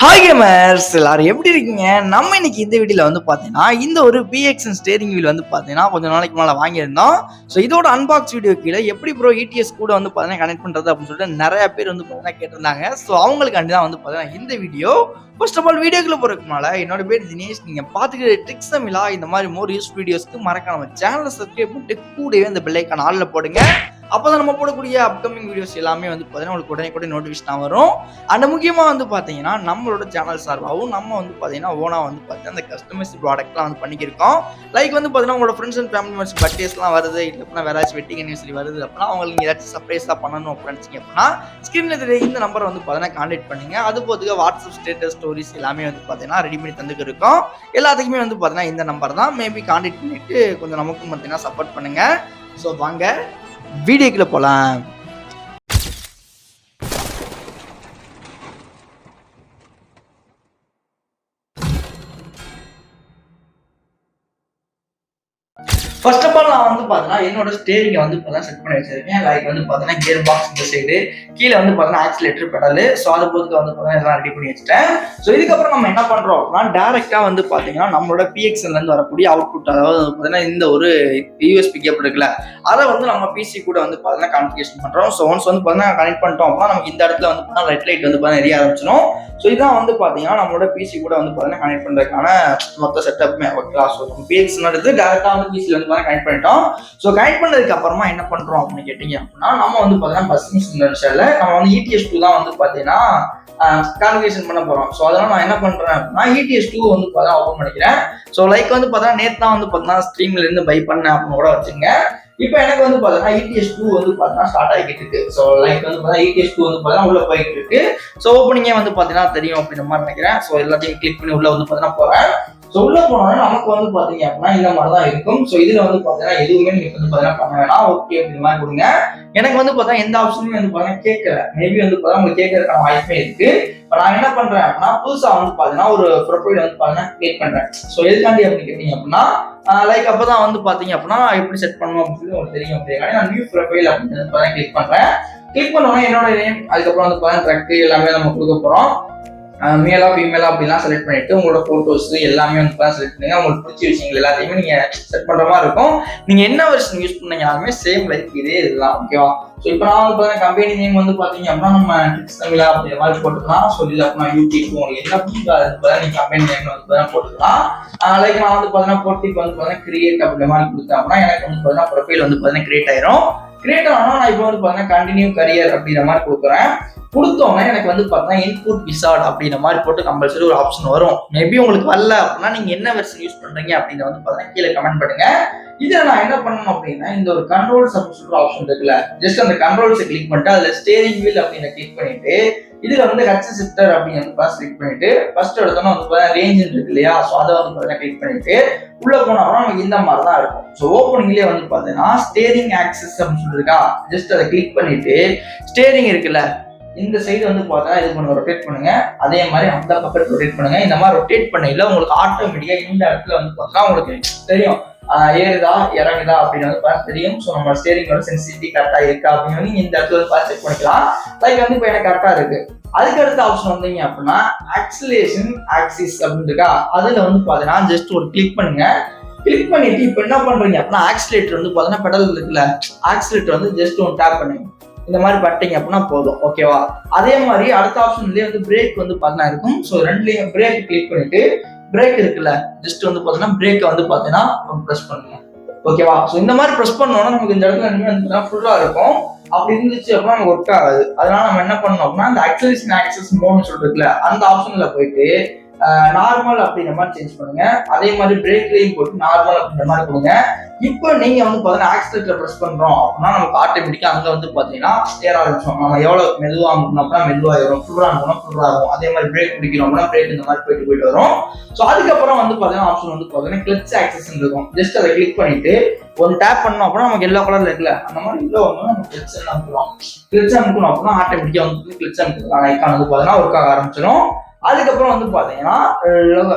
Hi gamers, எல்லாரும் எப்படி இருக்கீங்க? நம்ம இன்னைக்கு இந்த வீடியோல வந்து பார்த்தீங்கன்னா இந்த ஒரு பிஎக்ஸ்என் ஸ்டேரிங் வீல் வந்து பார்த்தீங்கன்னா கொஞ்சம் நாளைக்கு மேலே வாங்கியிருந்தோம். ஸோ இதோட அன்பாக்ஸ் வீடியோ கீழே எப்படி ப்ரோ இடிஎஸ் கூட வந்து பார்த்தீங்கன்னா கனெக்ட் பண்ணுறது அப்படின்னு சொல்லிட்டு நிறைய பேர் வந்து பார்த்தீங்கன்னா கேட்டிருந்தாங்க. ஸோ அவங்களுக்காண்டி தான் வந்து பார்த்தீங்கன்னா இந்த வீடியோ. ஃபர்ஸ்ட் ஆஃப் ஆல் வீடியோக்குள்ள போகிறதுக்கு முன்னால என்னோட பேர் தினேஷ். நீங்கள் பார்த்துக்கிற ட்ரிக்ஸ் தமிழா இந்த மாதிரி மோர் யூஸ் வீடியோஸ்க்கு மறக்காம சேனலை சப்ஸ்கிரைப் பண்ணிட்டு கூடவே இந்த பெல் ஐக்கான் ஆல்ல போடுங்க. அப்போதான் நம்ம போடக்கூடிய அப்கமிங் வீடியோஸ் எல்லாமே வந்து பார்த்தீங்கன்னா உங்களுக்கு உடனே நோட்டிஃபிகேஷன் வரும். அண்ட் முக்கியமாக வந்து பார்த்தீங்கன்னா நம்மளோட சேனல் சார்பாகவும் நம்ம வந்து பார்த்தீங்கன்னா ஓனாக வந்து பார்த்தீங்கன்னா அந்த கஸ்டமைஸ் ப்ராடக்ட்லாம் வந்து பண்ணிக்கிருக்கோம். லைக் வந்து பார்த்தீங்கன்னா உங்களோட ஃப்ரெண்ட்ஸ் அண்ட் ஃபேமிலி மெம்பர்ஸ் பர்த்டேஸ்லாம் வருது, இல்லை அப்படின்னா வேற ஏதாச்சும் வெட்டிங் அனிவர்சரி வருது அப்படின்னா அவங்களுக்கு நீங்கள் ஏதாச்சும் சர்ப்ரைஸாக பண்ணணும் அப்படின்னு அப்படின்னா ஸ்க்ரீனில் தெரிய இந்த நம்பரை வந்து பார்த்தீங்கன்னா கான்டாக்ட் பண்ணுங்க. அது போதுக்கு வாட்ஸ்அப் ஸ்டேட்டஸ் ஸ்டோரிஸ் எல்லாமே வந்து பார்த்தீங்கன்னா ரெடி பண்ணி தந்துக்கு இருக்கோம். எல்லாத்துக்குமே வந்து பார்த்தீங்கன்னா இந்த நம்பர் தான். மேபி கான்டாக்ட் பண்ணிட்டு கொஞ்சம் நமக்கும் பார்த்தீங்கன்னா சப்போர்ட் பண்ணுங்க. ஸோ வாங்க வீடியோக்குள்ள போலாம். ஃபர்ஸ்ட் ஆஃப் ஆல் நான் வந்து பார்த்தீங்கன்னா என்னோட ஸ்டேரிங்கை வந்து பார்த்தீங்கன்னா செட் பண்ணி வச்சிருக்கேன். லைக் வந்து பார்த்தீங்கன்னா கியர் பாக்ஸ் இந்த சைடு, கீழே வந்து பார்த்தீங்கன்னா ஆக்சிலேட்டர் பெடல். ஸோ அது போதுக்கு வந்து பார்த்தீங்கன்னா எல்லாம் ரெடி பண்ணி வச்சுட்டேன். ஸோ இதுக்கப்புறம் நம்ம என்ன பண்ணுறோம் அப்படின்னா டேரெக்டாக வந்து பார்த்தீங்கன்னா நம்மளோட பிஎக்ஸ்எல்லேருந்து வரக்கூடிய அவுட்புட், அதாவது பார்த்தீங்கன்னா இந்த ஒரு யூஎஸ்பி கேபிள் இருக்குல்ல, அதை வந்து நம்ம பிசி கூட வந்து பார்த்தீங்கன்னா கான்ஃபிகரேஷன் பண்ணுறோம். ஸோ ஒன்ஸ் வந்து பார்த்தீங்கன்னா கனெக்ட் பண்ணிட்டோம் அப்படின்னா நமக்கு இந்த இடத்துல வந்து பார்த்தீங்கன்னா ரெட் லைட் வந்து பார்த்தீங்கன்னா எரிய ஆரம்பிச்சிடும். ஸோ இதான் வந்து பார்த்தீங்கன்னா நம்மளோட பிசி கூட வந்து பார்த்தீங்கன்னா கனெக்ட் பண்ணுறதுக்கான மொத்த செட்டப்புமே ஓகேவா. ஸோ நம்ம பிஎக்ஸ் எடுத்து டேரெக்டாக வந்து பிசியில் வந்து கனெக்ட் பண்ணிட்டோம். ஸோ கனெக்ட் பண்ணதுக்கு அப்புறமா என்ன பண்றோம் அப்படின்னு கேட்டீங்க அப்படின்னா நம்ம வந்து பார்த்தீங்கன்னா பஸ்ஸிங் சிக்னல்ஸ்ல நம்ம வந்து ETS2 தான் வந்து பார்த்தீங்கன்னா கான்ஃபிகரேஷன் பண்ண போறோம். ஸோ அதனால நான் என்ன பண்றேன் அப்படின்னா ETS2 வந்து பார்த்தா ஓப்பன் பண்ணிக்கிறேன். ஸோ லைக் வந்து பார்த்தா நேற்று தான் வந்து பார்த்தீங்கன்னா ஸ்ட்ரீம்ல இருந்து பை பண்ணேன் அப்படின்னு கூட வச்சுங்க. இப்போ எனக்கு வந்து பார்த்தீங்கன்னா ETS2 வந்து பார்த்தீங்கன்னா ஸ்டார்ட் ஆகிட்டு இருக்கு. ஸோ லைக் வந்து பார்த்தீங்கன்னா ETS2 வந்து பார்த்தீங்கன்னா உள்ள போயிட்டு இருக்கு. ஸோ ஓப்பனிங்கே வந்து பார்த்தீங்கன்னா தெரியும் அப்படின்ற மாதிரி நினைக்கிறேன். ஸோ எல்லாத்தையும் கிளிக் பண்ணி உள்ள வந்து பார்த்தீங்கன்னா போறேன். ஸோ உள்ள போனோம்னா நமக்கு வந்து பாத்தீங்க அப்படின்னா இந்த மாதிரி தான் இருக்கும். ஸோ இதுல வந்து பாத்தீங்கன்னா எதுவுமே நீங்க வந்து பாத்தீங்கன்னா பண்ண வேணாம், ஓகே அப்படின்ற மாதிரி கொடுங்க. எனக்கு வந்து பார்த்தீங்கன்னா எந்த ஆப்ஷனுமே வந்து பாத்தீங்கன்னா கேட்கல. மேபி வந்து பார்த்தீங்கன்னா உங்களுக்கு கேட்கறதுக்கான வாய்ப்பே இருக்கு. இப்போ நான் என்ன பண்றேன் அப்படின்னா புதுசா வந்து பாத்தீங்கன்னா ஒரு ப்ரொஃபைல் வந்து பாத்தீங்கன்னா கிரியேட் பண்றேன். ஸோ எதுக்காண்டி அப்படின்னு கேட்டீங்க அப்படின்னா லைக் அப்பதான் வந்து பாத்தீங்க அப்படின்னா எப்படி செட் பண்ணணும் அப்படின்னு சொல்லி உங்களுக்கு தெரியும் அப்படின்னா நான் நியூ ப்ரொஃபைல் அப்படின்னு கிளிக் பண்றேன். கிளிக் பண்ணோன்னா என்னோட நேம், அதுக்கப்புறம் வந்து பாத்தீங்கன்னா ட்ரக் எல்லாமே நம்ம கொடுக்க போறோம். மேலா ஃபீமேலா அப்படிலாம் செலக்ட் பண்ணிட்டு உங்களோட போட்டோஸ் எல்லாமே வந்து செலக்ட் பண்ணுங்க. உங்களுக்கு பிடிச்ச விஷயங்கள் எல்லாத்தையுமே நீங்க செட் பண்ற மாதிரி இருக்கும். நீங்க என்ன வெர்ஷன் யூஸ் பண்ணீங்கனாலுமே சேம் லைக் இதே இதெல்லாம் ஓகேவா. ஸோ இப்போ நான் வந்து பார்த்தீங்கன்னா கம்பெனி நேம் வந்து பார்த்தீங்க அப்படின்னா நம்ம ட்ரிக்ஸ் தமிழா அப்படிங்கிற மாதிரி போட்டுக்கலாம். சொல்லி அப்படின்னா யூடியூப் உங்களுக்கு என்ன பிடிச்சா நீங்க கம்பெனி நேம் வந்து பார்த்தீங்கன்னா போட்டுக்கலாம். லைக் நான் வந்து பார்த்தீங்கன்னா போட்டிக்கு வந்து பார்த்தீங்கன்னா கிரியேட் அப்படிங்கிற மாதிரி கொடுத்தேன் அப்படின்னா எனக்கு வந்து பார்த்தீங்கன்னா ப்ரொஃபைல் வந்து பார்த்தீங்கன்னா கிரியேட் ஆயிரும். கிரியேட் ஆனா நான் இப்போ வந்து பார்த்தீங்கன்னா கண்டினியூ கரியர் அப்படிங்கிற மாதிரி கொடுக்குறேன். கொடுத்தோன்னே எனக்கு வந்து பார்த்தீங்கன்னா இன்புட் விசார்ட் அப்படின்ற மாதிரி போட்டு கம்பல்சரி ஒரு ஆப்ஷன் வரும். மேபி உங்களுக்கு வரல அப்படின்னா நீங்க என்ன வெர்ஷன் யூஸ் பண்றீங்க அப்படின்னு வந்து பார்த்தீங்கன்னா கீழே கமெண்ட் பண்ணுங்க. இதை நான் என்ன பண்ணணும் அப்படின்னா இந்த ஒரு கண்ட்ரோல்ஸ் அப்படின்னு சொல்ற ஆப்ஷன் இருக்குல்ல, ஜஸ்ட் அந்த கண்ட்ரோல்ஸை கிளிக் பண்ணிட்டு அதுல ஸ்டேரிங் வீல் அப்படின்னு கிளிக் பண்ணிட்டு இதுல வந்து ஹச் ஷிஃப்டர் அப்படின்னு கிளிக் பண்ணிட்டு ஃபர்ஸ்ட் எடுத்தோம்னா வந்து ரேஞ்ச் இருக்கு இல்லையா, ஸோ அதை வந்து கிளிக் பண்ணிட்டு உள்ள போனோம்னா நமக்கு இந்த மாதிரி தான் இருக்கும். ஸோ ஓப்பனிங்லேயே வந்து பார்த்தீங்கன்னா ஸ்டேரிங் ஆக்சஸ் அப்படின்னு சொல்லிருக்கா, ஜஸ்ட் அதை கிளிக் பண்ணிட்டு ஸ்டேரிங் இருக்குல்ல இந்த சைடு வந்து பார்த்தா இது பண்ண ரொட்டேட் பண்ணுங்க. அதே மாதிரி அந்த பக்கம் ரொட்டேட் பண்ணுங்க. இந்த மாதிரி ரொட்டேட் பண்ணல உங்களுக்கு ஆட்டோமேட்டிக்கா இந்த இடத்துல வந்து பார்த்தா உங்களுக்கு தெரியும் ஏறுதா இறங்குதா அப்படின்னு வந்து பார்த்து தெரியும். ஸோ நம்ம ஸ்டேரிங்கோட சென்சிட்டிவிட்டி கரெக்டா இருக்கா அப்படின்னு நீங்க இந்த இடத்துல பார்த்து செக் பண்ணிக்கலாம். லைக் வந்து இப்போ எனக்கு கரெக்டா இருக்கு. அதுக்கு அடுத்த ஆப்ஷன் வந்தீங்க அப்படின்னா ஆக்சிலேஷன் ஆக்சிஸ் அப்படின்னு இருக்கா, அதுல வந்து பாத்தீங்கன்னா ஜஸ்ட் ஒரு கிளிக் பண்ணுங்க. கிளிக் பண்ணிட்டு இப்போ என்ன பண்றீங்க அப்படின்னா ஆக்சிலேட்டர் வந்து பாத்தீங்கன்னா பெடல் இருக்குல்ல, ஆக்சிலேட்டர் வந்து ஜஸ்ட் ஒன்று டேப் பண்ணுங்க. இந்த மாதிரி பட்டிங்க அப்படின்னா போதும் ஓகேவா. அதே மாதிரி அடுத்த ஆப்ஷன்லயே வந்து பிரேக் வந்து பார்த்தீங்கன்னா இருக்கும். ஸோ ரெண்டுலயும் பிரேக் கிளிக் பண்ணிட்டு பிரேக் இருக்குல்ல ஜஸ்ட் வந்து பார்த்தீங்கன்னா பிரேக்கை வந்து பார்த்தீங்கன்னா ப்ரெஸ் பண்ணுங்க ஓகேவா. ஸோ இந்த மாதிரி ப்ரெஸ் பண்ணோம்னா நமக்கு இந்த இடத்துல வந்து ஃபுல்லா இருக்கும். அப்படி இருந்துச்சு அப்படின்னா நமக்கு ஒர்க் ஆகாது. அதனால நம்ம என்ன பண்ணோம் அப்படின்னா அந்த ஆக்சிலேஷன் ஆக்சஸ் மோட்னு சொல்லிருக்குல்ல அந்த ஆப்ஷன்ல போயிட்டு நார்மல் அப்படின்ற மாதிரி சேஞ்ச் பண்ணுங்க. அதே மாதிரி பிரேக்லையும் போட்டு நார்மல் அப்படின்ற மாதிரி கொடுங்க. இப்போ நீங்க வந்து பாத்தீங்கன்னா ஆக்சிலேட்டர் ப்ரெஸ் பண்றோம் அப்படின்னா நமக்கு ஆட்டோமேட்டிக்கா அங்க வந்து பாத்தீங்கன்னா ஏற ஆரம்பிச்சோம். நம்ம எவ்வளவு மெதுவா அமுக்கணும் அப்படின்னா மெதுவா ஏறும், ஃபுல்லா அனுப்பணும் ஃபுல்லா ஆகும். அதே மாதிரி பிரேக் பிடிக்கிறோம் அப்படின்னா பிரேக் இந்த மாதிரி போயிட்டு வரும். ஸோ அதுக்கப்புறம் வந்து பாத்தீங்கன்னா ஆப்ஷன் வந்து பாத்தீங்கன்னா கிளட்ச் ஆக்சஸ் இருக்கும். ஜஸ்ட் அதை கிளிக் பண்ணிட்டு ஒரு டேப் பண்ணோம் அப்படின்னா நமக்கு எல்லோ கலர்ல இருக்குல்ல அந்த மாதிரி உள்ள வந்து நம்ம கிளட்ச் அமுக்கணும். கிளட்ச் அமுக்கணும் அப்படின்னா ஆட்டோமேட்டிக்கா வந்து கிளட்ச் அமுக்கணும் ஐக்கான் வந்து பாத்தீங்கன்னா ஒர்க் ஆக ஆரம்பிச்சிடும். அதுக்கப்புறம் வந்து பாத்தீங்கன்னா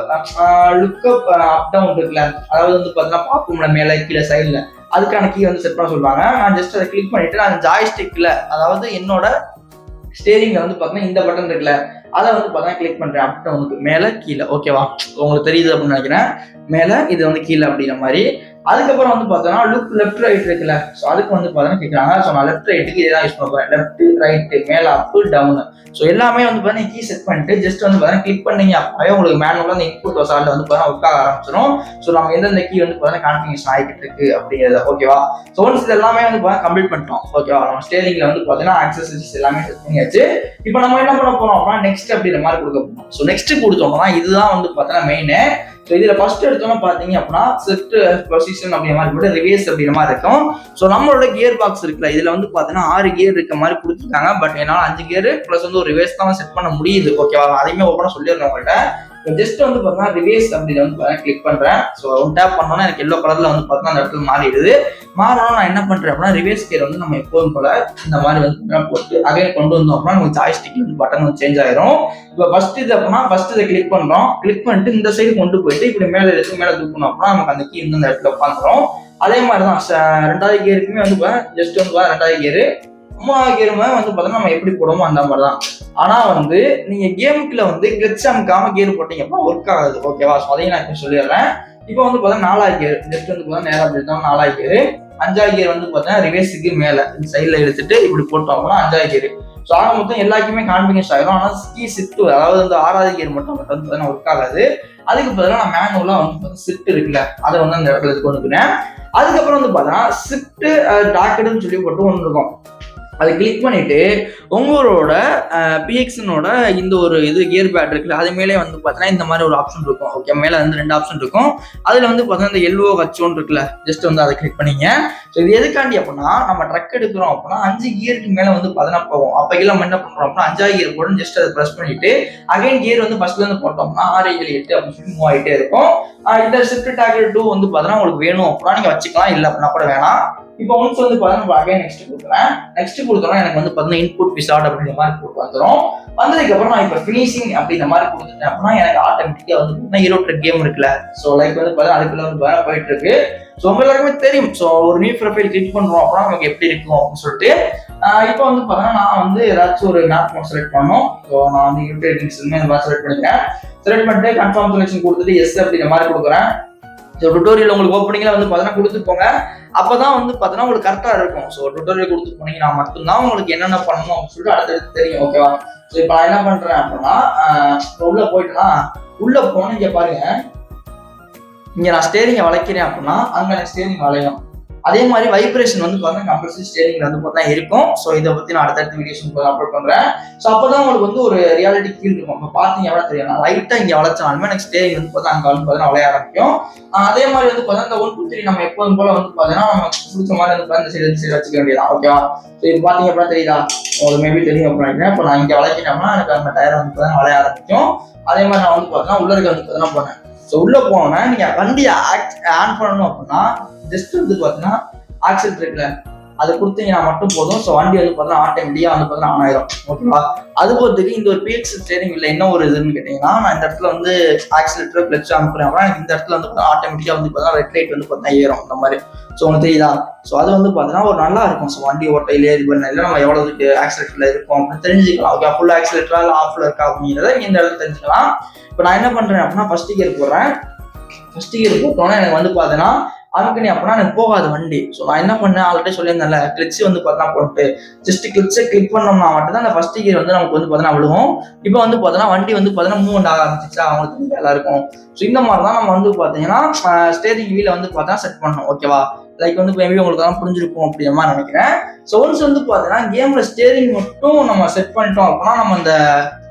லுக்கப் அப் டவுன் இருக்குல்ல, அதாவது வந்து பாத்தீங்கன்னா பாப்போம்ல மேல கீழே சைட்ல அதுக்கான கீ வந்து செட் பண்ண சொல்லுவாங்க. நான் ஜஸ்ட் அதை கிளிக் பண்ணிட்டு நான் ஜாய்ஸ்டிக்ல, அதாவது என்னோட ஸ்டேரிங்ல வந்து பாத்தீங்கன்னா இந்த பட்டன் இருக்குல்ல அதை வந்து பார்த்தீங்கன்னா கிளிக் பண்ணுறேன். அப்படி உங்களுக்கு மேலே கீழே, ஓகேவா? உங்களுக்கு தெரியுது அப்படின்னு நினைக்கிறேன். மேலே இது வந்து கீழே அப்படிங்கிற மாதிரி. அதுக்கப்புறம் வந்து பார்த்தோன்னா லுக் லெஃப்ட் ரைட் இருக்குல்ல, ஸோ அதுக்கு வந்து பார்த்தீங்கன்னா கேட்குறாங்க. ஸோ நான் லெஃப்ட் ரைட்டுக்கு இதான் யூஸ் பண்ண போகிறேன். லெஃப்ட் ரைட்டு, மேலே அப்பு டவுனு. ஸோ எல்லாமே வந்து பார்த்தீங்கன்னா கீ செட் பண்ணிட்டு ஜஸ்ட் வந்து பார்த்தீங்கன்னா கிளிக் பண்ணீங்க அப்படியே உங்களுக்கு மேனுவலாக அந்த இன்புட் வசாலில் வந்து பார்த்தீங்கன்னா ஒர்க் ஆக ஆரம்பிச்சிடும். ஸோ நம்ம எந்தெந்த கீ வந்து பார்த்தீங்கன்னா கான்ஃபிகரேஷன் ஆகிட்டு இருக்கு அப்படிங்கிறது, ஓகேவா? ஸோ ஒன்ஸ் இது எல்லாமே வந்து பார்த்தீங்கன்னா கம்ப்ளீட் பண்ணிட்டோம், ஓகேவா? நம்ம ஸ்டேரிங்ல வந்து பார்த்தீங்கன்னா ஆக்சசரிஸ் எல்லாமே செட் பண்ணியாச்சு. இப்போ நம்ம என்ன பண்ண போறோம் அப்படின்னா நெக்ஸ்ட் அப்படிங்கிற மாதிரி கொடுக்க போறோம். ஸோ நெக்ஸ்ட் கொடுத்தோம்னா இதுதான் வந்து பார்த்தீங்கன்னா மெயினு. ஸோ இதில் ஃபர்ஸ்ட் எடுத்தோம்னா பார்த்தீங்க அப்படின்னா ஷிஃப்ட் பொசிஷன் அப்படிங்கிற மாதிரி கூட ரிவர்ஸ் அப்படிங்கிற மாதிரி இருக்கும். ஸோ நம்மளோட கியர் பாக்ஸ் இருக்குல்ல, இதில் வந்து பார்த்தீங்கன்னா 6 கியர் இருக்க மாதிரி கொடுத்துருக்காங்க. பட் என்னால் 5 கியர் ப்ளஸ் வந்து ஒரு ரிவர்ஸ் தான் செட் பண்ண முடியுது, ஓகேவா? அதையுமே ஓப்பனாக சொல்லிடுறேன் உங்கள்கிட்ட. ஜஸ்ட் வந்து பார்த்தீங்கன்னா ரிவர்ஸ் அப்படின்னு வந்து கிளிக் பண்ணுறேன். ஸோ டேப் பண்ணோன்னா எனக்கு எல்லோ கலரில் வந்து பார்த்தீங்கன்னா அந்த இடத்துல மாறிடுது. மாறணும் நான் என்ன பண்ணுறேன் அப்படின்னா ரிவர்ஸ் கியர் வந்து நம்ம எப்போதும் போல இந்த மாதிரி வந்து போட்டு அகைன் கொண்டு வந்தோம் அப்படின்னா நமக்கு ஜாய்ஸ்டிக் வந்து பட்டன் வந்து சேஞ்ச் ஆயிரும். இப்போ ஃபர்ஸ்ட் இது அப்படின்னா ஃபர்ஸ்ட் இதை கிளிக் பண்ணுறோம். கிளிக் பண்ணிட்டு இந்த சைடு கொண்டு போயிட்டு இப்படி மேலே எடுத்து மேலே தூக்கணும் அப்படின்னா நமக்கு அந்த கீ வந்து அந்த இடத்துல உட்காந்துரும். அதே மாதிரி தான் 2வது கியருக்குமே வந்து ஜஸ்ட் வந்து 2வது கியரு 3வது கியருமே வந்து பார்த்தீங்கன்னா நம்ம எப்படி போடுவோமோ அந்த மாதிரி தான். ஆனா வந்து நீங்க கேமுக்குள்ள வந்து கிளட்ச் அமுக்காம கியர் போட்டீங்க அப்படின்னா ஒர்க் ஆகாது, ஓகேவா? ஸோ அதையும் நான் இப்போ சொல்லிடுறேன். இப்போ வந்து பார்த்தீங்கன்னா 4வது கியர் ஜஸ்ட் வந்து பார்த்தீங்கன்னா நேரம் எடுத்தோம் 4வது கியர். 5வது கியர் வந்து பார்த்தீங்கன்னா ரிவர்ஸுக்கு மேலே இந்த சைடில் எடுத்துட்டு இப்படி போட்டோம் அப்படின்னா 5வது கியர். ஸோ ஆக மொத்தம் எல்லாருக்குமே கான்ஃபிகரேஷன் ஆகிடும். ஆனால் கீ ஷிஃப்ட், அதாவது வந்து 6வது கியர் மட்டும் வந்து பார்த்தீங்கன்னா ஒர்க் ஆகாது. அதுக்கு பதிலாக நான் மேனுவலாக வந்து ஷிஃப்ட் இருக்குல்ல அதை வந்து அந்த இடத்துல கொண்டு போனேன். அதுக்கப்புறம் வந்து பார்த்தீங்கன்னா ஷிஃப்ட் டாக்கெட்னு சொல்லி போட்டு ஒன்று இருக்கும். அதை கிளிக் பண்ணிட்டு உங்களோட பிஎக்ஸனோட இந்த ஒரு இது கியர் பேட் இருக்குல்ல அது மேலே வந்து பார்த்தீங்கன்னா இந்த மாதிரி ஒரு ஆப்ஷன் இருக்கும், ஓகே? மேலே வந்து 2 ஆப்ஷன் இருக்கும். அதில் வந்து பார்த்தீங்கன்னா இந்த எல்ஓ ஹச்1 இருக்குல்ல, ஜஸ்ட் வந்து அதை கிளிக் பண்ணிங்க. ஸோ இது எதுக்காண்டி அப்படின்னா நம்ம ட்ரக் எடுக்கிறோம் அப்படின்னா 5 கியருக்கு மேலே வந்து 15 போகும். அப்போ கீழே நம்ம என்ன பண்ணுறோம் அப்படின்னா 5வது கியர் போட்டு ஜஸ்ட் அதை ப்ரெஸ் பண்ணிட்டு அகைன் கியர் வந்து ஃபர்ஸ்ட்ல இருந்து போட்டோம்னா 6 7 8 அப்படின்னு சொல்லி மூவ் ஆகிட்டே இருக்கும். இந்த ஷிஃப்ட் டாக்கெட் 2 வந்து பார்த்தீங்கன்னா உங்களுக்கு வேணும் அப்படின்னா நீங்கள் வச்சுக்கலாம், இல்லை அப்படின்னா கூட வேணாம். இப்போ ஒன்ஸ் வந்து பார்த்தீங்கன்னா அகைன் நெக்ஸ்ட் கொடுக்குறேன். நெக்ஸ்ட் கொடுத்தோம்னா எனக்கு வந்து பார்த்தீங்கன்னா இன்புட் விசார்ட் அப்படிங்கிற மாதிரி போட்டு வந்துடும். வந்ததுக்கப்புறம் நான் இப்போ ஃபினிஷிங் அப்படிங்கிற மாதிரி கொடுத்துட்டேன் அப்படின்னா எனக்கு ஆட்டோமேட்டிக்காக வந்து பார்த்தீங்கன்னா ஹீரோ கேம் இருக்குல்ல, ஸோ லைக் வந்து பார்த்தீங்கன்னா அதுக்குள்ள வந்து போயிட்டு இருக்கு. ஸோ உங்க எல்லாருக்குமே தெரியும். ஸோ ஒரு நியூ ப்ரொஃபைல் கிளிக் பண்ணுறோம் அப்படின்னா நமக்கு எப்படி இருக்கும் அப்படின்னு சொல்லிட்டு இப்போ வந்து பார்த்தீங்கன்னா நான் வந்து ஏதாச்சும் ஒரு மேப் மோட் செலக்ட் பண்ணோம். ஸோ நான் வந்து யூடியூப் செலக்ட் பண்ணிக்கிறேன். செலக்ட் பண்ணிட்டு கன்ஃபார்ம் செலெக்ஷன் கொடுத்துட்டு எஸ் அப்படிங்கிற மாதிரி கொடுக்குறேன். ஸோ டுட்டோரியல் உங்களுக்கு ஓப்பனிங்ல வந்து பார்த்தீங்கன்னா கொடுத்துட்டு போங்க. அப்பதான் வந்து பார்த்தீங்கன்னா உங்களுக்கு கரெக்டா இருக்கும். ஸோ டுட்டோரியல் கொடுத்து போனீங்கன்னா மட்டும்தான் உங்களுக்கு என்னென்ன பண்ணணும் அப்படின்னு சொல்லிட்டு அடுத்தடுத்து தெரியும், ஓகேவா? ஸோ இப்போ நான் என்ன பண்றேன் அப்படின்னா உள்ள போயிட்டுனா உள்ள போன இங்க பாருங்க, இங்க நான் ஸ்டேரிங்கை வளைக்கிறேன் அப்படின்னா அங்க எனக்கு ஸ்டேரிங் வளையும். அதே மாதிரி வைப்ரேஷன் வந்து பார்த்தீங்கன்னா கம்பல்சரி ஸ்டேரிங்ல வந்து பார்த்தா இருக்கும். ஸோ இதை பத்தி நான் அடுத்தடுத்த வீடியோஸ் அப்லோட் பண்றேன். ஸோ அப்பதான் உங்களுக்கு வந்து ஒரு ரியாலிட்டி ஃபீல் இருக்கும். இப்போ பார்த்தீங்க எவ்வளோ தெரியும், நான் லைட்டா இங்க வளைச்சாலுமே எனக்கு ஸ்டேரிங் வந்து பார்த்தா அங்கே வந்து பார்த்தீங்கன்னா வளைய ஆரம்பிக்கும். அதே மாதிரி வந்து பார்த்தீங்கன்னா இந்த 1 2 3 நம்ம எப்போதும் போல வந்து பார்த்தீங்கன்னா நம்ம பிடிச்ச மாதிரி வந்து பார்த்தீங்கன்னா இந்த சைடு வச்சுக்க வேண்டியதான், ஓகேவா? ஸோ இது பார்த்தீங்க அப்படின்னா தெரியுதா, உங்களுக்கு மேபி தெரியும் அப்படின்னு. இப்போ நான் இங்க வளைக்கிட்டோம்னா எனக்கு அந்த டயர் வந்து பார்த்தீங்கன்னா வளைய ஆரம்பிக்கும். அதே மாதிரி நான் வந்து பார்த்தீங்கன்னா உள்ள இருக்க வந்து பார்த்தீங்கன்னா போனேன். ஸோ உள்ள போனோன்னா நீங்க வண்டியை ஆன் பண்ணணும் அப்படின்னா ஜஸ்ட் வந்து பார்த்தீங்கன்னா ஆக்சிடென்ட் இருக்குல்ல அதை கொடுத்தீங்கன்னா மட்டும் போதும். ஸோ வண்டி வந்து பார்த்தீங்கன்னா ஆட்டோமேட்டிக்காக வந்து பார்த்தீங்கன்னா ஆன் ஆயிரும், ஓகேவா? அது பொறுத்துக்கு இந்த ஒரு பிஎக்ஸ் ஸ்டேரிங் இல்லை என்ன ஒரு இதுன்னு கேட்டீங்கன்னா நான் இந்த இடத்துல வந்து ஆக்சிலேட்டர் கிளட்ச் அனுப்புறேன் அப்படின்னா எனக்கு இந்த இடத்துல வந்து ஆட்டோமேட்டிக்காக வந்து பார்த்தீங்கன்னா ரெட் லைட் வந்து பார்த்தீங்கன்னா ஏறும் இந்த மாதிரி. ஸோ உங்களுக்கு தெரியுதா? ஸோ அது வந்து பார்த்தீங்கன்னா ஒரு நல்லா இருக்கும். ஸோ வண்டி ஓட்டையிலே இது பண்ண இல்லை நம்ம எவ்வளோ ஆக்சிலேட்டர்ல இருக்கும் அப்படின்னு தெரிஞ்சுக்கலாம், ஓகே? ஃபுல் ஆக்சிலேட்டரா இல்லை ஆஃப்ல இருக்கா அப்படிங்கிறத இந்த இடத்துல தெரிஞ்சுக்கலாம். இப்போ நான் என்ன பண்றேன் அப்படின்னா ஃபர்ஸ்ட் கியர் போடுறேன். ஃபர்ஸ்ட் கியர் போட்டோன்னா எனக்கு வந்து பார்த்தீங்கன்னா அதுக்குன்னு அப்படின்னா எனக்கு போகாது வண்டி. ஸோ நான் என்ன பண்ணேன் ஆல்ரெடி சொல்லியிருந்தேன்ல, கிளிட்ச் வந்து பார்த்தீங்கன்னா போட்டு ஜஸ்ட் கிளிட்சை கிளிக் பண்ணோம்னா மட்டும் தான் அந்த ஃபர்ஸ்ட் கியர் வந்து நமக்கு வந்து பார்த்தீங்கன்னா விழுவும். இப்போ வந்து பார்த்தீங்கன்னா வண்டி வந்து பார்த்தீங்கன்னா மூவ்மெண்ட் ஆக ஆரம்பிச்சிச்சா அவங்களுக்கு எல்லாருக்கும். ஸோ இந்த மாதிரி தான் நம்ம வந்து பார்த்தீங்கன்னா ஸ்டேரிங் வீல வந்து பார்த்தா செட் பண்ணணும், ஓகேவா? லைக் வந்து மேபி உங்களுக்கு தான் புரிஞ்சிருக்கும் அப்படிங்கிற மாதிரி நினைக்கிறேன். ஸோ ஒன்ஸ் வந்து பார்த்தீங்கன்னா கேம்ல ஸ்டேரிங் மட்டும் நம்ம செட் பண்ணிட்டோம் அப்படின்னா நம்ம அந்த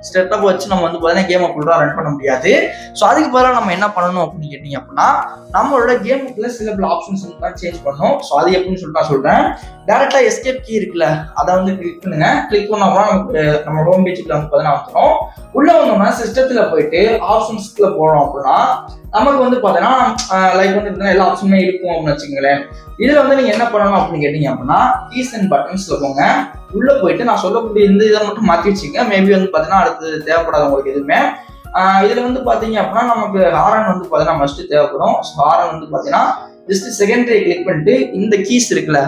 ஸ்டெப் வச்சு நம்ம வந்து பார்த்தீங்கன்னா கேமை ஃபுல்லாக ரன் பண்ண முடியாது. ஸோ அதுக்கு பதிலாக நம்ம என்ன பண்ணணும் அப்படின்னு கேட்டீங்க அப்படின்னா நம்மளோட கேமுக்குள்ள சில பல ஆப்ஷன்ஸ் வந்து சேஞ்ச் பண்ணணும். ஸோ அது எப்படின்னு சொல்லிட்டு நான் சொல்றேன். டேரக்டா எஸ்கேப் கீ இருக்குல்ல அதை வந்து கிளிக் பண்ணுங்க. கிளிக் பண்ணோம்னா நமக்கு நம்ம ஹோம் பேஜுக்குள்ள வந்து பார்த்தீங்கன்னா வந்துடும். உள்ள வந்தோம்னா சிஸ்டத்துல போயிட்டு ஆப்ஷன்ஸ்க்குள்ள போறோம் அப்படின்னா நமக்கு வந்து பார்த்தீங்கன்னா லைக் வந்து எல்லா ஆப்ஷனுமே இருக்கும் அப்படின்னு வச்சுக்கோங்களேன். இதுல வந்து நீங்க என்ன பண்ணணும் அப்படின்னு கேட்டீங்க அப்படின்னா கீஸ் அண்ட் பட்டன்ஸ்ல போங்க. உள்ள போயிட்டு நான் சொல்லக்கூடிய இந்த இதை மட்டும் மாற்றி வச்சுங்க. மேபி வந்து பார்த்தீங்கன்னா அடுத்து தேவைப்படாது உங்களுக்கு எதுவுமே. இதுல வந்து பாத்தீங்க அப்படின்னா நமக்கு ஹாரன் வந்து பார்த்தீங்கன்னா மஸ்ட் தேவைப்படும். ஹாரன் வந்து பார்த்தீங்கன்னா ஜஸ்ட் செகண்டரி கிளிக் பண்ணிட்டு இந்த கீஸ் இருக்குல்ல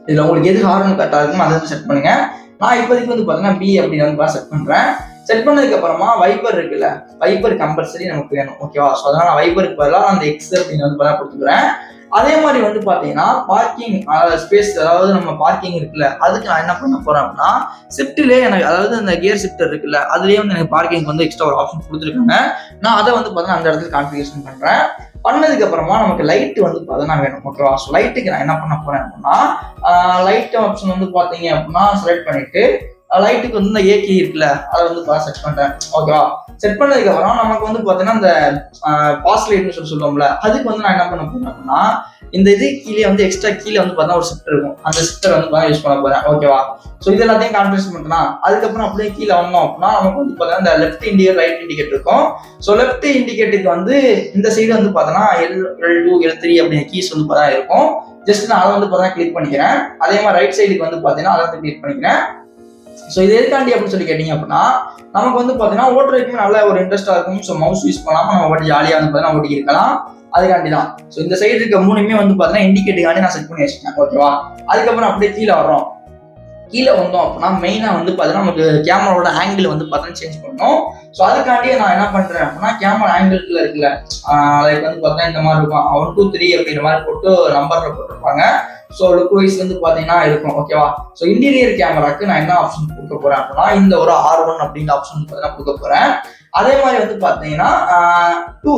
இதுல உங்களுக்கு எது ஹாரன் கரெக்டாக இருக்குமோ அதை வந்து செட் பண்ணுங்க. நான் இப்போதைக்கு வந்து பார்த்தீங்கன்னா பி அப்படின்னு வந்து செட் பண்றேன். செட் பண்ணதுக்கு அப்புறமா வைப்பர் இருக்குல்ல, வைப்பர் கம்பல்சரி நமக்கு வேணும். ஓகேவா? ஸோ அதனால வைப்பருக்கு பதிலாக அந்த எக்ஸ் அப்படின்னு வந்து கொடுத்துக்கிறேன். அதே மாதிரி வந்து பாத்தீங்கன்னா பார்க்கிங் ஸ்பேஸ், அதாவது நம்ம பார்க்கிங் இருக்குல்ல, அதுக்கு நான் என்ன பண்ண போறேன் அப்படின்னா ஷிஃப்ட்லேயே எனக்கு, அதாவது அந்த கியர் ஷிஃப்டர் இருக்குல்ல, அதுலயே வந்து எனக்கு பார்க்கிங் வந்து எக்ஸ்ட்ரா ஒரு ஆப்ஷன் கொடுத்துருக்காங்க. நான் அதை வந்து பார்த்தீங்கன்னா அந்த இடத்துல கான்ஃபிகரேஷன் பண்றேன். பண்ணதுக்கு அப்புறமா நமக்கு லைட் வந்து பார்த்தீங்கன்னா வேணும். ஓகேவா? ஸோ லைட்டுக்கு நான் என்ன பண்ண போறேன் அப்படின்னா லைட் ஆப்ஷன் வந்து பாத்தீங்க அப்படின்னா செலக்ட் பண்ணிட்டு லைட்டுக்கு வந்து இந்த ஏ கீ இருக்குல்ல, அதை வந்து செட் பண்றேன். ஓகேவா? செட் பண்ணதுக்கு அப்புறம் நமக்கு வந்து பாத்தீங்கன்னா இந்த பாஸ் லைட்னு சொல்லுவோம்ல, அதுக்கு வந்து நான் என்ன பண்ண போறேன் அப்படின்னா இந்த இது கீழே வந்து எக்ஸ்ட்ரா கீழே வந்து பார்த்தா ஒரு ஷிஃப்டர் இருக்கும், அந்த ஷிஃப்டர் வந்து யூஸ் பண்ண போறேன். ஓகேவா? ஸோ இது எல்லாத்தையும் கான்ஃபிகரேஷன் பண்ணலாம். அதுக்கப்புறம் அப்படியே கீழே வந்தோம் அப்படின்னா நமக்கு வந்து பார்த்தீங்கன்னா இந்த லெஃப்ட் இண்டிகேட், ரைட் இண்டிகேட் இருக்கும். ஸோ லெஃப்ட் இண்டிகேட்டுக்கு வந்து இந்த சைடு வந்து பார்த்தோன்னா L2 L3 அப்படிங்கிற கீஸ் வந்து பார்த்தா இருக்கும். ஜஸ்ட் நான் அதை வந்து பார்த்தா கிளிக் பண்ணிக்கிறேன். அதே மாதிரி ரைட் சைடுக்கு வந்து பார்த்தீங்கன்னா அதை வந்து கிளிக் பண்ணிக்கிறேன். ஸோ இது எதுக்காண்டி அப்படின்னு சொல்லி கேட்டீங்க அப்படின்னா நமக்கு வந்து பார்த்தீங்கன்னா ஓட்டுறதுக்குமே நல்ல ஒரு இன்ட்ரெஸ்டா இருக்கும். ஸோ மவுஸ் யூஸ் பண்ணாம நம்ம ஓட்டி ஜாலியாக வந்து பார்த்தீங்கன்னா ஓட்டி இருக்கலாம். அதுக்காண்டி தான். ஸோ இந்த சைடு இருக்க மூணுமே வந்து பார்த்தீங்கன்னா இண்டிகேட்டுக்காண்டி நான் செட் பண்ணி வச்சுக்கேன். ஓகேவா? அதுக்கப்புறம் அப்படியே கீழே வர்றோம். கீழே வந்தோம் அப்படின்னா மெயினாக வந்து பார்த்தீங்கன்னா நமக்கு கேமராவோட ஆங்கிள் வந்து பார்த்தீங்கன்னா சேஞ்ச் பண்ணணும். ஸோ அதுக்காண்டியே நான் என்ன பண்றேன் அப்படின்னா கேமரா ஆங்கிள் இருக்குல்ல, லைக் வந்து பார்த்தீங்கன்னா இந்த மாதிரி இருக்கும் 1 2 3 அப்படிங்கிற மாதிரி போட்டு நம்பர்ல போட்டிருப்பாங்க. ஸோ லுக் வைஸ் வந்து பார்த்தீங்கன்னா இருக்கும். ஓகேவா? ஸோ இன்டீரியர் கேமராக்கு நான் என்ன ஆப்ஷன் கொடுக்க போறேன் அப்படின்னா இந்த ஒரு R1 அப்படிங்கிற ஆப்ஷன் பார்த்தீங்கன்னா கொடுக்க போறேன். அதே மாதிரி வந்து பார்த்தீங்கன்னா 2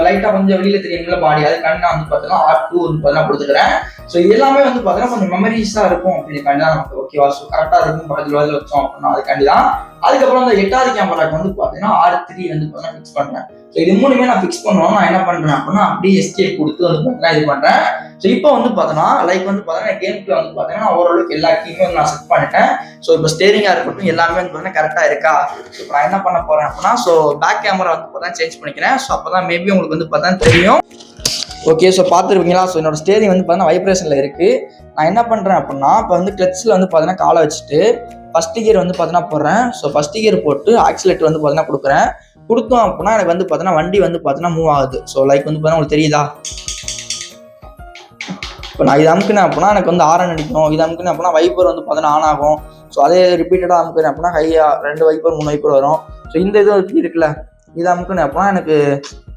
லைட்டா கொஞ்சம் வெளியில தெரியுங்களா பாடி, அதுக்காண்டி நான் வந்து பார்த்தீங்கன்னா R2 வந்து பார்த்தீங்கன்னா கொடுத்துக்கிறேன். ஸோ இது எல்லாமே வந்து பார்த்தீங்கன்னா கொஞ்சம் மெமரிஸா இருக்கும் அப்படிங்காண்டி தான் நமக்கு. ஓகேவா? ஸோ கரெக்டா இருக்கும் பக்கத்துல வச்சோம் அப்படின்னா அதுக்காண்டி தான். அதுக்கப்புறம் அந்த 8வது கேமராக்கு வந்து பார்த்தீங்கன்னா R3 வந்து பார்த்தீங்கன்னா ஃபிக்ஸ் பண்றேன். ஸோ இது மூணுமே நான் ஃபிக்ஸ் பண்ணணும். நான் என்ன பண்றேன் அப்படின்னா அப்படியே எஸ்கேப் கொடுத்து வந்து பார்த்தீங்கன்னா இது பண்றேன். ஸோ இப்போ வந்து பார்த்தோன்னா லைக் வந்து பார்த்தீங்கன்னா கேம்ல வந்து பார்த்தீங்கன்னா ஓரளவுக்கு எல்லா கீயுமே நான் செட் பண்ணிட்டேன். ஸோ இப்போ ஸ்டேரிங்கா இருக்கட்டும் எல்லாமே வந்து பார்த்தீங்கன்னா கரெக்டா இருக்கா. ஸோ இப்போ நான் என்ன பண்ண போறேன் அப்படின்னா ஸோ பேக் கேமரா வந்து பார்த்தா சேஞ்ச் பண்ணிக்கிறேன். ஸோ அப்பதான் மேபி உங்களுக்கு வந்து பார்த்தா தெரியும். ஓகே, ஸோ பார்த்துருப்பீங்களா? ஸோ என்னோட ஸ்டேரிங் வந்து பார்த்தீங்கன்னா வைப்ரேஷன்ல இருக்கு. நான் என்ன பண்றேன் அப்படின்னா இப்போ வந்து கிளட்ச்ல வந்து பார்த்தீங்கன்னா காலை வச்சுட்டு ஃபர்ஸ்ட் கியர் வந்து பார்த்தீங்கன்னா போடுறேன். ஸோ ஃபர்ஸ்ட் கியர் போட்டு ஆக்சிலேட்டர் வந்து பார்த்தீங்கன்னா கொடுக்குறேன். கொடுத்தோம் அப்படின்னா எனக்கு வந்து பார்த்தீங்கன்னா வண்டி வந்து பார்த்தீங்கன்னா மூவ் ஆகுது. ஸோ லைக் வந்து பார்த்தீங்கன்னா உங்களுக்கு தெரியுதா? இப்போ நான் இது அமுக்குனேன் அப்படின்னா எனக்கு வந்து ஆரன் அடிக்கும். இது அமுக்குனேன் அப்படின்னா வைப்பர் வந்து பார்த்தீங்கன்னா ஆன் ஆகும். ஸோ அதே ரிப்பீட்டடாக அமுக்குனேன் அப்படின்னா ஹையா 2 வைப்பர் 3 வைப்பர் வரும். ஸோ இந்த இது இருக்குல்ல, இது அமுக்குனேன் அப்படின்னா எனக்கு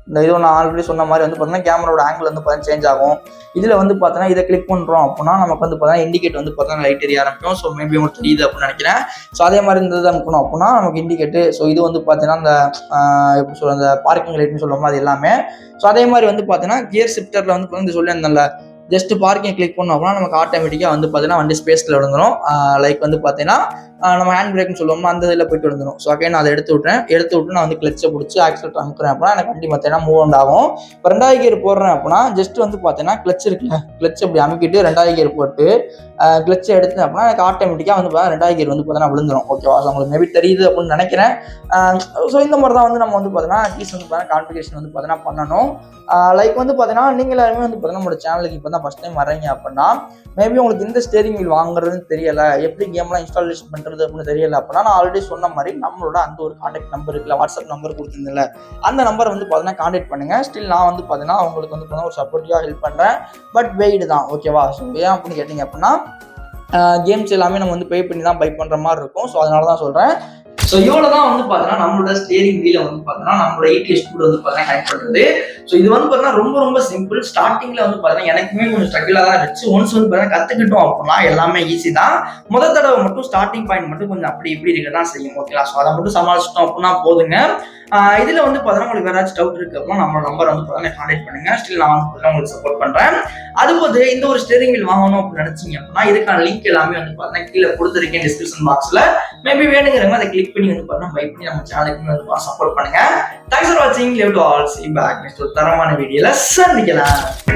இந்த இது நான் ஆல்ரெடி சொன்ன மாதிரி வந்து பார்த்தீங்கன்னா கேமராவோட ஆங்கிள் வந்து பார்த்தீங்கன்னா சேஞ்ச் ஆகும். இதில் வந்து பார்த்தீங்கன்னா இதை கிளிக் பண்ணுறோம் அப்படின்னா நமக்கு வந்து பார்த்தீங்கன்னா இண்டிகேட் வந்து பார்த்தீங்கன்னா லைட் எரிய ஆரம்பிக்கும். ஸோ மேபி உங்களுக்கு தெரியுது அப்படின்னு நினைக்கிறேன். ஸோ அதே மாதிரி இந்த இது அமுக்கணும் அப்படின்னா நமக்கு இண்டிகேட்டு. ஸோ இது வந்து பார்த்தீங்கன்னா இந்த எப்படி சொல்ல அந்த பார்க்கிங் லைட்னு சொல்லுவோம் அது எல்லாமே. ஸோ அதே மாதிரி வந்து பார்த்தீங்கன்னா கியர் ஷிஃப்டரில் வந்து பார்த்தீங்கன்னா சொல்லியிருந்தேன்ல, ஜஸ்ட் பார்க்கிங் கிளிக் பண்ணோம் அப்படின்னா நமக்கு ஆட்டோமேட்டிக்காக வந்து பார்த்தீங்கன்னா வண்டி ஸ்பேஸில் விழுந்துடும். லைக் வந்து பார்த்தீங்கன்னா நம்ம ஹேண்ட் பிரேக்னு சொல்லுவோம் அந்த இதில் போயிட்டு விழுந்துடும். ஸோ அகைன் நான் அதை எடுத்து விட்டு நான் வந்து கிளச்சை பிடிச்சி ஆக்சிலேட்டர் அமுக்குறேன் அப்படின்னா எனக்கு வண்டி பார்த்தீங்கன்னா மூவ் அவுட் ஆகும். இப்போ 2வது கியர் போடுறேன் அப்படின்னா ஜஸ்ட் வந்து பார்த்தீங்கன்னா கிளச் இருக்குல்ல, கிளச் அப்படி அமுக்கிட்டு 2வது கியர் போட்டு கிளச்சை எடுத்து அப்படின்னா எனக்கு ஆட்டோமேட்டிக்காக வந்து பார்த்தீங்கன்னா 2வது கியர் வந்து பார்த்தீங்கன்னா விழுந்துடும். ஓகேவா? ஸோ உங்களுக்கு மேபி தெரியுது அப்படின்னு நினைக்கிறேன். ஸோ இந்த மாதிரி தான் வந்து நம்ம வந்து பார்த்தீங்கன்னா கீஸ் வந்து பார்த்தீங்கன்னா கான்ஃபிகரேஷன் வந்து பார்த்தீங்கன்னா பண்ணணும். லைக் வந்து பார்த்தீங்கன்னா நீங்கள் எல்லாருமே வந்து பார்த்தீங்கன்னா நம்மளோட சேனலுக்கு இப்போ தான் ஃபர்ஸ்ட் டைம் வர்றீங்க அப்படின்னா மேபி உங்களுக்கு இந்த ஸ்டேரிங் வீல் வாங்குறதுன்னு தெரியல, எப்படி கேம்லாம் இன்ஸ்டாலேஷன் பண்ணுறது அப்படின்னு தெரியல அப்படின்னா நான் ஆல்ரெடி சொன்ன மாதிரி நம்மளோட அந்த ஒரு கான்டாக்ட் நம்பர் இருக்குல்ல, வாட்ஸ்அப் நம்பர் கொடுத்துருந்தில்ல, அந்த நம்பரை வந்து பார்த்தீங்கன்னா கான்டாக்ட் பண்ணுங்க. ஸ்டில் நான் வந்து பார்த்தீங்கன்னா உங்களுக்கு வந்து பார்த்தீங்கன்னா ஒரு சப்போர்ட்டிவாக ஹெல்ப் பண்ணுறேன். பட் வெயிட் தான். ஓகேவா? ஸோ ஏன் அப்படின்னு கேட்டிங்க அப்படின்னா கேம்ஸ் எல்லாமே நம்ம வந்து பே பண்ணி தான் பை பண்ணுற மாதிரி இருக்கும். ஸோ அதனால தான் சொல்கிறேன். ஸோ இவ்வளோ தான் வந்து பார்த்தீங்கன்னா நம்மளோட ஸ்டேரிங் வீலை வந்து பார்த்தீங்கன்னா நம்மளோட ETS கூட வந்து பார்த்தீங்கன்னா கனெக்ட் பண்ணுறது. ஸோ இது வந்து பார்த்தீங்கன்னா ரொம்ப ரொம்ப சிம்பிள். ஸ்டார்டிங்கில் வந்து பார்த்தீங்கன்னா எனக்குமே கொஞ்சம் ஸ்ட்ரகிளாக தான் இருந்துச்சு. ஒன்ஸ் வந்து பார்த்தீங்கன்னா கற்றுக்கிட்டோம் அப்படின்னா எல்லாமே ஈஸி தான். முதல் தடவை மட்டும் ஸ்டார்டிங் பாயிண்ட் மட்டும் கொஞ்சம் அப்படி இப்படி இருக்க தான் செய்யும். ஓகேங்களா? ஸோ அதை மட்டும் சமாளிச்சிட்டோம் அப்படின்னா போதுங்க. இதில் வந்து பார்த்தீங்கன்னா உங்களுக்கு வேற ஏதாச்சும் டவுட் இருக்கு அப்படின்னா நம்மளோட நம்பர் வந்து பார்த்தீங்கன்னா கான்டாக்ட் பண்ணுங்க. ஸ்டில் நான் வந்து பார்த்தீங்கன்னா உங்களுக்கு சப்போர்ட் பண்ணுறேன். அதுபோது இந்த ஒரு ஸ்டேரிங் வீல் வாங்கணும் அப்படின்னு நினைச்சீங்க அப்படின்னா இதுக்கான லிங்க் எல்லாமே வந்து பார்த்தீங்கன்னா கீழே கொடுத்துருக்கேன் டிஸ்கிரிப்ஷன் பாக்ஸில். மேபி வேணுங்கிறவங்க அதை கிளிக் பண்ணி வந்து பார்த்தீங்கன்னா பை பண்ணி நம்ம சேனலுக்கு வந்து சப்போர்ட் பண்ணுங்க. தேங்க்ஸ் ஃபார் வாட்சிங். Love to all. See back next ஒரு தரமான வீடியோல சந்திக்கலாம்.